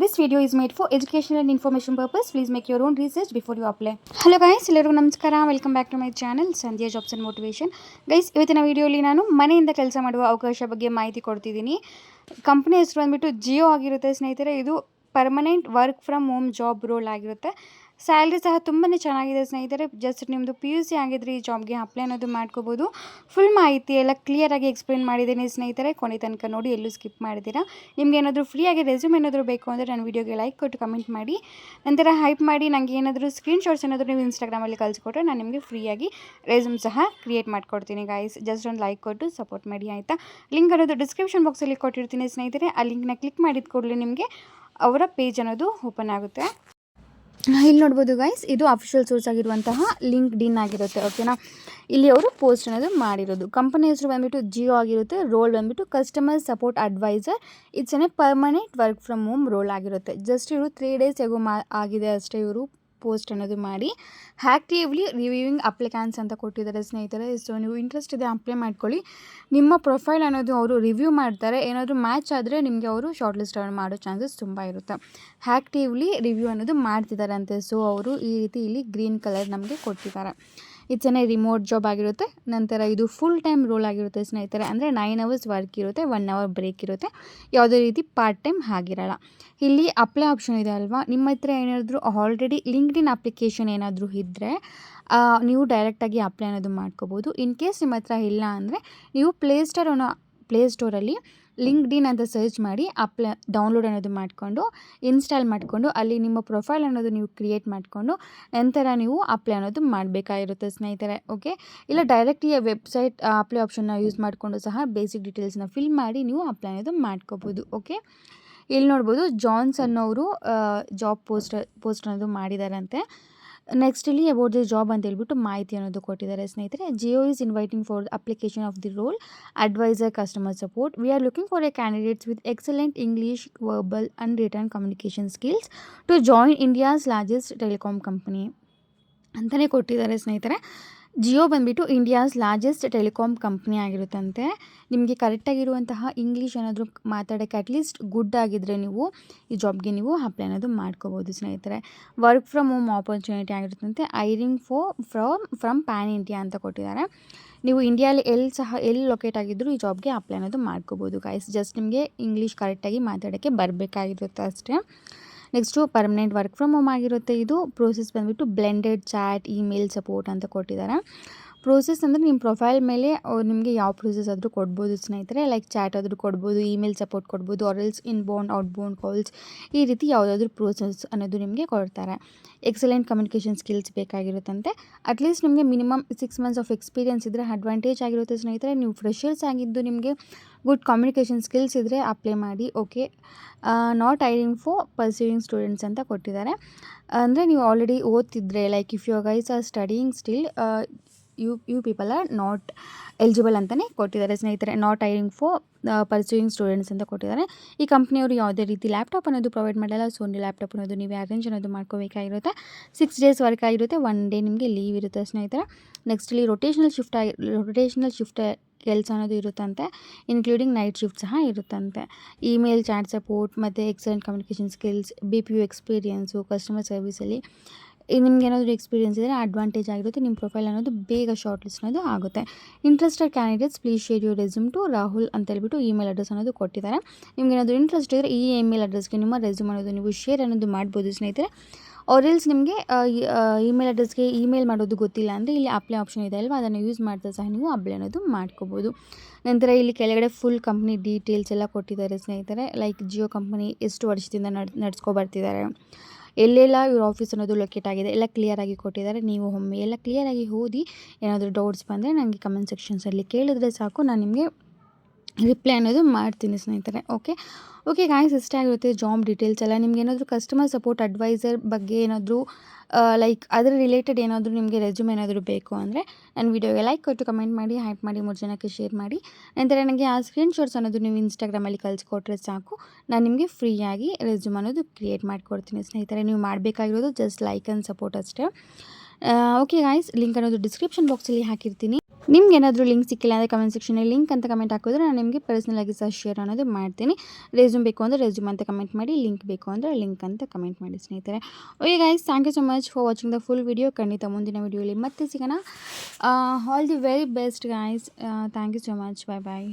This video is made for educational and information purpose. Please make your own research before you apply. Hello guys, ಎಲ್ಲರಿಗೂ ನಮಸ್ಕಾರ. Welcome back to my channel Sandhya jobs and motivation. Guys, ಇವತ್ತಿನ ವಿಡಿಯೋಲಿ ನಾನು ಮನೆಯಿಂದ ಕೆಲಸ ಮಾಡುವ ಅವಕಾಶ ಬಗ್ಗೆ ಮಾಹಿತಿ ಕೊಡ್ತಿದ್ದೀನಿ. ಕಂಪನಿ ಹೆಸರು ಬಂದ್ಬಿಟ್ಟು ಜಿಯೋ ಆಗಿರುತ್ತೆ ಸ್ನೇಹಿತರೆ. ಇದು permanent work from home job roll ಆಗಿರುತ್ತೆ. ಸ್ಯಾಲ್ರಿ ಸಹ ತುಂಬಾ ಚೆನ್ನಾಗಿದೆ ಸ್ನೇಹಿತರೆ. ಜಸ್ಟ್ ನಿಮ್ಮದು PUC ಆಗಿದ್ರೆ ಈ ಜಾಬ್ಗೆ ಅಪ್ಲೈ ಅನ್ನೋದು ಮಾಡ್ಕೋಬೋದು. ಫುಲ್ ಮಾಹಿತಿ ಎಲ್ಲ ಕ್ಲಿಯರಾಗಿ ಎಕ್ಸ್ಪ್ಲೇನ್ ಮಾಡಿದ್ದೀನಿ ಸ್ನೇಹಿತರೆ. ಕೊನೆ ತನಕ ನೋಡಿ, ಎಲ್ಲೂ ಸ್ಕಿಪ್ ಮಾಡಿದ್ದೀರಾ. ನಿಮ್ಗೆ ಏನಾದರೂ ಫ್ರೀಯಾಗಿ ರೆಸ್ಯೂಮ್ ಏನಾದರೂ ಬೇಕು ಅಂದರೆ ನನ್ನ ವೀಡಿಯೋಗೆ ಲೈಕ್ ಕೊಟ್ಟು ಕಮೆಂಟ್ ಮಾಡಿ, ನಂತರ ಹೈಪ್ ಮಾಡಿ. ನನಗೆ ಏನಾದರೂ ಸ್ಕ್ರೀನ್ಶಾಟ್ಸ್ ಏನಾದರೂ ನೀವು ಇನ್ಸ್ಟಾಗ್ರಾಮಲ್ಲಿ ಕಳಿಸ್ಕೊಟ್ರೆ ನಾನು ನಿಮಗೆ ಫ್ರೀಯಾಗಿ ರೆಸ್ಯೂಮ್ ಸಹ ಕ್ರಿಯೇಟ್ ಮಾಡ್ಕೊಡ್ತೀನಿ ಗಾಯ್ಸ್. ಜಸ್ಟ್ ಒಂದು ಲೈಕ್ ಕೊಟ್ಟು ಸಪೋರ್ಟ್ ಮಾಡಿ ಆಯಿತಾ. ಲಿಂಕ್ ಅನ್ನೋದು ಡಿಸ್ಕ್ರಿಪ್ಷನ್ ಬಾಕ್ಸಲ್ಲಿ ಕೊಟ್ಟಿರ್ತೀನಿ ಸ್ನೇಹಿತರೆ. ಆ ಲಿಂಕ್ನ ಕ್ಲಿಕ್ ಮಾಡಿದ ಕೂಡಲೇ ನಿಮಗೆ ಅವರ ಪೇಜ್ ಅನ್ನೋದು ಓಪನ್ ಆಗುತ್ತೆ. ಇಲ್ಲಿ ನೋಡ್ಬೋದು ಗೈಸ್, ಇದು ಅಫಿಷಿಯಲ್ ಸೋರ್ಸ್ ಆಗಿರುವಂತಹ ಲಿಂಕ್ಡ್ಇನ್ ಆಗಿರುತ್ತೆ. ಓಕೆನಾ, ಇಲ್ಲಿ ಅವರು ಪೋಸ್ಟ್ ಅನ್ನೋದು ಮಾಡಿರೋದು. ಕಂಪನಿ ಹೆಸರು ಬಂದುಬಿಟ್ಟು ಜಿಯೋ ಆಗಿರುತ್ತೆ. ರೋಲ್ ಬಂದುಬಿಟ್ಟು customer support advisor. It's an a permanent work from home role ಆಗಿರುತ್ತೆ. ಜಸ್ಟ್ ಇವರು 3 ಡೇಸ್ ಎಗೋ ಆಗಿದೆ ಅಷ್ಟೇ ಇವರು ಪೋಸ್ಟ್ ಅನ್ನೋದು ಮಾಡಿ. ಆ್ಯಕ್ಟಿವ್ಲಿ ರಿವ್ಯೂವಿಂಗ್ ಅಪ್ಲಿಕ್ಯಾನ್ಸ್ ಅಂತ ಕೊಟ್ಟಿದ್ದಾರೆ ಸ್ನೇಹಿತರೆ. ಸೊ ನೀವು ಇಂಟ್ರೆಸ್ಟ್ ಇದೆ ಅಪ್ಲೈ ಮಾಡ್ಕೊಳ್ಳಿ. ನಿಮ್ಮ ಪ್ರೊಫೈಲ್ ಅನ್ನೋದು ಅವರು ರಿವ್ಯೂ ಮಾಡ್ತಾರೆ. ಏನಾದರೂ ಮ್ಯಾಚ್ ಆದರೆ ನಿಮಗೆ ಅವರು ಶಾರ್ಟ್ ಲಿಸ್ಟ್ ಮಾಡೋ ಚಾನ್ಸಸ್ ತುಂಬ ಇರುತ್ತೆ. ಆ್ಯಕ್ಟಿವ್ಲಿ ರಿವ್ಯೂ ಅನ್ನೋದು ಮಾಡ್ತಿದ್ದಾರೆ ಅಂತೆ. ಸೊ ಅವರು ಈ ರೀತಿ ಇಲ್ಲಿ ಗ್ರೀನ್ ಕಲರ್ ನಮಗೆ ಕೊಟ್ಟಿದ್ದಾರೆ. It's an A remote job ಆಗಿರುತ್ತೆ. ನಂತರ ಇದು ಫುಲ್ ಟೈಮ್ ರೋಲ್ ಆಗಿರುತ್ತೆ ಸ್ನೇಹಿತರೆ. ಅಂದರೆ 9 hours ವರ್ಕ್ ಇರುತ್ತೆ, 1 hour ಬ್ರೇಕ್ ಇರುತ್ತೆ. ಯಾವುದೇ ರೀತಿ ಪಾರ್ಟ್ ಟೈಮ್ ಆಗಿರಲ್ಲ. ಇಲ್ಲಿ ಅಪ್ಲೈ ಆಪ್ಷನ್ ಇದೆ ಅಲ್ವಾ, ನಿಮ್ಮ ಹತ್ರ ಏನಾದರೂ ಆಲ್ರೆಡಿ ಲಿಂಕ್ಡ್ಇನ್ ಅಪ್ಲಿಕೇಶನ್ ಏನಾದರೂ ಇದ್ದರೆ ನೀವು ಡೈರೆಕ್ಟಾಗಿ ಅಪ್ಲೈ ಅನ್ನೋದು ಮಾಡ್ಕೋಬೋದು. ಇನ್ ಕೇಸ್ ನಿಮ್ಮ ಹತ್ರ ಇಲ್ಲ ಅಂದರೆ ನೀವು ಪ್ಲೇಸ್ಟೋರಲ್ಲಿ ಲಿಂಕ್ಡ್ಇನ್ ಅಂತ ಸರ್ಚ್ ಮಾಡಿ ಡೌನ್ಲೋಡ್ ಅನ್ನೋದು ಮಾಡಿಕೊಂಡು ಇನ್ಸ್ಟಾಲ್ ಮಾಡಿಕೊಂಡು ಅಲ್ಲಿ ನಿಮ್ಮ ಪ್ರೊಫೈಲ್ ಅನ್ನೋದು ನೀವು ಕ್ರಿಯೇಟ್ ಮಾಡಿಕೊಂಡು ನಂತರ ನೀವು ಅಪ್ಲೈ ಅನ್ನೋದು ಮಾಡಬೇಕಾಗಿರುತ್ತೆ ಸ್ನೇಹಿತರೆ. ಓಕೆ, ಇಲ್ಲ ಡೈರೆಕ್ಟ್ಲಿ ವೆಬ್ಸೈಟ್ ಅಪ್ಲೈ ಆಪ್ಷನ್ನ ಯೂಸ್ ಮಾಡಿಕೊಂಡು ಸಹ ಬೇಸಿಕ್ ಡೀಟೇಲ್ಸ್ನ ಫಿಲ್ ಮಾಡಿ ನೀವು ಅಪ್ಲೈ ಅನ್ನೋದು ಮಾಡ್ಕೋಬೋದು. ಓಕೆ, ಇಲ್ಲಿ ನೋಡ್ಬೋದು ಜಾನ್ಸ್ ಅನ್ನೋರು ಪೋಸ್ಟ್ ಅನ್ನೋದು ಮಾಡಿದಾರಂತೆ. ನೆಕ್ಸ್ಟ್ ಇಲ್ಲಿ ಅಬೌಟ್ ದಿ ಜಾಬ್ ಅಂತ ಹೇಳ್ಬಿಟ್ಟು ಮಾಹಿತಿ ಅನ್ನೋದು ಕೊಟ್ಟಿದ್ದಾರೆ ಸ್ನೇಹಿತರೆ. Jio is inviting for application of the role advisor customer support. We are looking for a candidates with excellent English verbal and return communication skills to join India's largest telecom company ಅಂತಲೇ ಕೊಟ್ಟಿದ್ದಾರೆ ಸ್ನೇಹಿತರೆ. Jio ಬಂದುಬಿಟ್ಟು India's largest telecom company ಆಗಿರುತ್ತಂತೆ. ನಿಮಗೆ ಕರೆಕ್ಟಾಗಿರುವಂತಹ English ಏನಾದರೂ ಮಾತಾಡೋಕ್ಕೆ at least good ಆಗಿದ್ದರೆ ನೀವು ಈ ಜಾಬ್ಗೆ ನೀವು ಅಪ್ಲೈ ಅನ್ನೋದು ಮಾಡ್ಕೋಬೋದು ಸ್ನೇಹಿತರೆ. ವರ್ಕ್ ಫ್ರಮ್ ಹೋಮ್ ಆಪರ್ಚುನಿಟಿ ಆಗಿರುತ್ತಂತೆ. ಐರಿಂಗ್ ಫ್ರಮ್ ಪ್ಯಾನ್ ಇಂಡಿಯಾ ಅಂತ ಕೊಟ್ಟಿದ್ದಾರೆ. ನೀವು ಇಂಡಿಯಾಲಿ ಎಲ್ಲಿ ಲೊಕೇಟ್ ಆಗಿದ್ದರೂ ಈ ಜಾಬ್ಗೆ ಅಪ್ಲೈ ಅನ್ನೋದು ಮಾಡ್ಕೋಬೋದು ಗೈಸ್. ಜಸ್ಟ್ ನಿಮಗೆ ಇಂಗ್ಲೀಷ್ ಕರೆಕ್ಟಾಗಿ ಮಾತಾಡೋಕ್ಕೆ ಬರಬೇಕಾಗಿರುತ್ತೆ ಅಷ್ಟೇ. Next permanent work from home ಆಗಿರುತ್ತೆ. ಇದು ಪ್ರೋಸೆಸ್ ಬಂದುಬಿಟ್ಟು ಬ್ಲೆಂಡೆಡ್ ಚಾಟ್ ಇಮೇಲ್ ಸಪೋರ್ಟ್ ಅಂತ ಕೊಟ್ಟಿದ್ದಾರೆ. ಪ್ರೋಸೆಸ್ ಅಂದರೆ ನಿಮ್ಮ ಪ್ರೊಫೈಲ್ ಮೇಲೆ ನಿಮಗೆ ಯಾವ ಪ್ರೋಸೆಸ್ ಆದರೂ ಕೊಡ್ಬೋದು ಸ್ನೇಹಿತರೆ. ಲೈಕ್ ಚಾಟ್ ಆದರೂ ಕೊಡ್ಬೋದು, ಇಮೇಲ್ ಸಪೋರ್ಟ್ ಕೊಡ್ಬೋದು, ಆರ್ಎಲ್ಸ್ ಇನ್ಬೌಂಡ್ ಔಟ್ಬೌಂಡ್ ಕಾಲ್ಸ್, ಈ ರೀತಿ ಯಾವುದಾದ್ರೂ ಪ್ರೋಸೆಸ್ ಅನ್ನೋದು ನಿಮಗೆ ಕೊಡ್ತಾರೆ. ಎಕ್ಸಲೆಂಟ್ ಕಮ್ಯುನಿಕೇಷನ್ ಸ್ಕಿಲ್ಸ್ ಬೇಕಾಗಿರುತ್ತಂತೆ. ಅಟ್ಲೀಸ್ಟ್ ನಿಮಗೆ ಮಿನಿಮಮ್ 6 months ಆಫ್ ಎಕ್ಸ್ಪೀರಿಯನ್ಸ್ ಇದ್ದರೆ ಅಡ್ವಾಂಟೇಜ್ ಆಗಿರುತ್ತೆ ಸ್ನೇಹಿತರೆ. ನೀವು ಫ್ರೆಷರ್ಸ್ ಆಗಿದ್ದು ನಿಮಗೆ ಗುಡ್ ಕಮ್ಯುನಿಕೇಷನ್ ಸ್ಕಿಲ್ಸ್ ಇದ್ದರೆ ಅಪ್ಲೈ ಮಾಡಿ. Okay, not hiring for pursuing students ಅಂತ ಕೊಟ್ಟಿದ್ದಾರೆ. ಅಂದರೆ ನೀವು ಆಲ್ರೆಡಿ ಓದ್ತಿದ್ರೆ, like if your guys are studying still you people are not eligible ಅಂತಲೇ ಕೊಟ್ಟಿದ್ದಾರೆ ಸ್ನೇಹಿತರೆ. Not hiring for pursuing students ಅಂತ ಕೊಟ್ಟಿದ್ದಾರೆ. ಈ ಕಂಪ್ನಿಯವರು ಯಾವುದೇ ರೀತಿ ಲ್ಯಾಪ್ಟಾಪ್ ಅನ್ನೋದು ಪ್ರೊವೈಡ್ ಮಾಡಲ್ಲ. ಸೊ ಲ್ಯಾಪ್ಟಾಪ್ ಅನ್ನೋದು ನೀವೇ ಅರೇಂಜ್ ಅನ್ನೋದು ಮಾಡ್ಕೋಬೇಕಾಗಿರುತ್ತೆ. 6 days ವರ್ಕ್ ಆಗಿರುತ್ತೆ, 1 day ನಿಮಗೆ ಲೀವ್ ಇರುತ್ತೆ ಸ್ನೇಹಿತರೆ. ನೆಕ್ಸ್ಟ್ ಇಲ್ಲಿ ರೊಟೇಷನಲ್ ಶಿಫ್ಟ್ ಕೆಲಸ ಅನ್ನೋದು ಇರುತ್ತಂತೆ. ಇನ್ಕ್ಲೂಡಿಂಗ್ ನೈಟ್ ಶಿಫ್ಟ್ ಸಹ ಇರುತ್ತಂತೆ. ಇಮೇಲ್ ಚಾಟ್ ಸಪೋರ್ಟ್ ಮತ್ತು excellent communication skills, BPO experience, customer ಸರ್ವಿಸಲ್ಲಿ ನಿಮ್ಗೆ ಏನಾದರೂ ಎಕ್ಸ್ಪೀರಿಯನ್ಸ್ ಇದ್ದರೆ ಅಡ್ವಾಂಟೇಜ್ ಆಗಿರುತ್ತೆ. ನಿಮ್ಮ ಪ್ರೊಫೈಲ್ ಅನ್ನೋದು ಬೇಗ ಶಾರ್ಟ್ ಲಿಸ್ಟ್ ಅನ್ನೋದು ಆಗುತ್ತೆ. Interested candidates please share your resume to Rahul ಅಂತ ಹೇಳ್ಬಿಟ್ಟು ಇಮೇಲ್ ಅಡ್ರೆಸ್ ಅನ್ನೋದು ಕೊಟ್ಟಿದ್ದಾರೆ. ನಿಮ್ಗೆ ಏನಾದರೂ ಇಂಟ್ರೆಸ್ಟ್ ಇದ್ದರೆ ಈ ಇಮೇಲ್ ಅಡ್ರೆಸ್ಗೆ ನಿಮ್ಮ ರೆಸ್ಯೂಮ್ ಅನ್ನೋದು ನೀವು ಶೇರ್ ಅನ್ನೋದು ಮಾಡ್ಬೋದು ಸ್ನೇಹಿತರೆ. ಆರ್ಎಲ್ಸ್ ನಿಮಗೆ ಇಮೇಲ್ ಅಡ್ರೆಸ್ಗೆ ಇಮೇಲ್ ಮಾಡೋದು ಗೊತ್ತಿಲ್ಲ ಅಂದರೆ ಇಲ್ಲಿ ಅಪ್ಲೈ ಆಪ್ಷನ್ ಇದೆ ಅಲ್ವಾ, ಅದನ್ನು ಯೂಸ್ ಮಾಡ್ತಾ ಸಹ ನೀವು ಅಪ್ಲೈ ಅನ್ನೋದು ಮಾಡ್ಕೋಬೋದು. ನಂತರ ಇಲ್ಲಿ ಕೆಳಗಡೆ ಫುಲ್ ಕಂಪ್ನಿ ಡೀಟೇಲ್ಸ್ ಎಲ್ಲ ಕೊಟ್ಟಿದ್ದಾರೆ ಸ್ನೇಹಿತರೆ. ಲೈಕ್ ಜಿಯೋ ಕಂಪ್ನಿ ಎಷ್ಟು ವರ್ಷದಿಂದ ನಡ್ಸ್ಕೊ ಬರ್ತಿದ್ದಾರೆ, ಎಲ್ಲೆಲ್ಲ ಇವ್ರ ಆಫೀಸ್ ಅನ್ನೋದು ಲೊಕೇಟ್ ಆಗಿದೆ, ಎಲ್ಲ ಕ್ಲಿಯರಾಗಿ ಕೊಟ್ಟಿದ್ದಾರೆ. ನೀವು ಒಮ್ಮೆ ಎಲ್ಲ ಕ್ಲಿಯರಾಗಿ ಓದಿ ಏನಾದರೂ ಡೌಟ್ಸ್ ಬಂದರೆ ನನಗೆ ಕಮೆಂಟ್ ಸೆಕ್ಷನ್ಸಲ್ಲಿ ಕೇಳಿದ್ರೆ ಸಾಕು, ನಾನು ನಿಮಗೆ ರಿಪ್ಲೈ ಅನ್ನೋದು ಮಾಡ್ತೀನಿ ಸ್ನೇಹಿತರೆ. ಓಕೆ ಗಾಯ್ಸ್, ಇಷ್ಟ ಆಗಿರುತ್ತೆ ಜಾಬ್ ಡೀಟೇಲ್ಸ್ ಎಲ್ಲ. ನಿಮ್ಗೆ ಏನಾದರೂ ಕಸ್ಟಮರ್ ಸಪೋರ್ಟ್ ಅಡ್ವೈಸರ್ ಬಗ್ಗೆ ಏನಾದರೂ ಲೈಕ್ ಅದರ ರಿಲೇಟೆಡ್ ಏನಾದರೂ ನಿಮಗೆ ರೆಸ್ಯೂಮ್ ಏನಾದರೂ ಬೇಕು ಅಂದರೆ ನನ್ನ ವೀಡಿಯೋಗೆ ಲೈಕ್ ಕೊಟ್ಟು ಕಮೆಂಟ್ ಮಾಡಿ, ಹೈಪ್ ಮಾಡಿ, 3 ಜನಕ್ಕೆ ಶೇರ್ ಮಾಡಿ. ನಂತರ ನನಗೆ ಆ ಸ್ಕ್ರೀನ್ಶಾಟ್ಸ್ ಅನ್ನೋದು ನೀವು ಇನ್ಸ್ಟಾಗ್ರಾಮಲ್ಲಿ ಕಳಿಸ್ಕೊಟ್ರೆ ಸಾಕು, ನಾನು ನಿಮಗೆ ಫ್ರೀಯಾಗಿ ರೆಸ್ಯೂಮ್ ಅನ್ನೋದು ಕ್ರಿಯೇಟ್ ಮಾಡಿಕೊಡ್ತೀನಿ ಸ್ನೇಹಿತರೆ. ನೀವು ಮಾಡಬೇಕಾಗಿರೋದು ಜಸ್ಟ್ ಲೈಕ್ ಆ್ಯಂಡ್ ಸಪೋರ್ಟ್ ಅಷ್ಟೇ. ಓಕೆ ಗಾಯ್ಸ್, ಲಿಂಕ್ ಅನ್ನೋದು ಡಿಸ್ಕ್ರಿಪ್ಷನ್ ಬಾಕ್ಸಲ್ಲಿ ಹಾಕಿರ್ತೀನಿ. ನಿಮ್ಗೆ ಏನಾದರೂ ಲಿಂಕ್ ಸಿಕ್ಕಿಲ್ಲ ಅಂದರೆ ಕಮೆಂಟ್ ಸೆಕ್ಷನಲ್ಲಿ ಲಿಂಕ್ ಅಂತ ಕಮೆಂಟ್ ಹಾಕಿದ್ರೆ ನಾನು ನಿಮಗೆ ಪರ್ಸ್ನಲಾಗಿ ಸಹ ಶೇರ್ ಅನ್ನೋದು ಮಾಡ್ತೀನಿ. ರೆಸ್ಯೂಮ್ ಬೇಕು ಅಂದರೆ ರೆಸ್ಯೂಮ್ ಅಂತ ಕಮೆಂಟ್ ಮಾಡಿ, ಲಿಂಕ್ ಬೇಕು ಅಂದರೆ ಲಿಂಕ್ ಅಂತ ಕಮೆಂಟ್ ಮಾಡಿ ಸ್ನೇಹಿತರೆ. Okay guys, thank you so much for watching the full video. ಖಂಡಿತ ಮುಂದಿನ ವಿಡಿಯೋಲಿ ಮತ್ತೆ ಸಿಗೋಣ. All the very best guys. Thank you so much. Bye bye.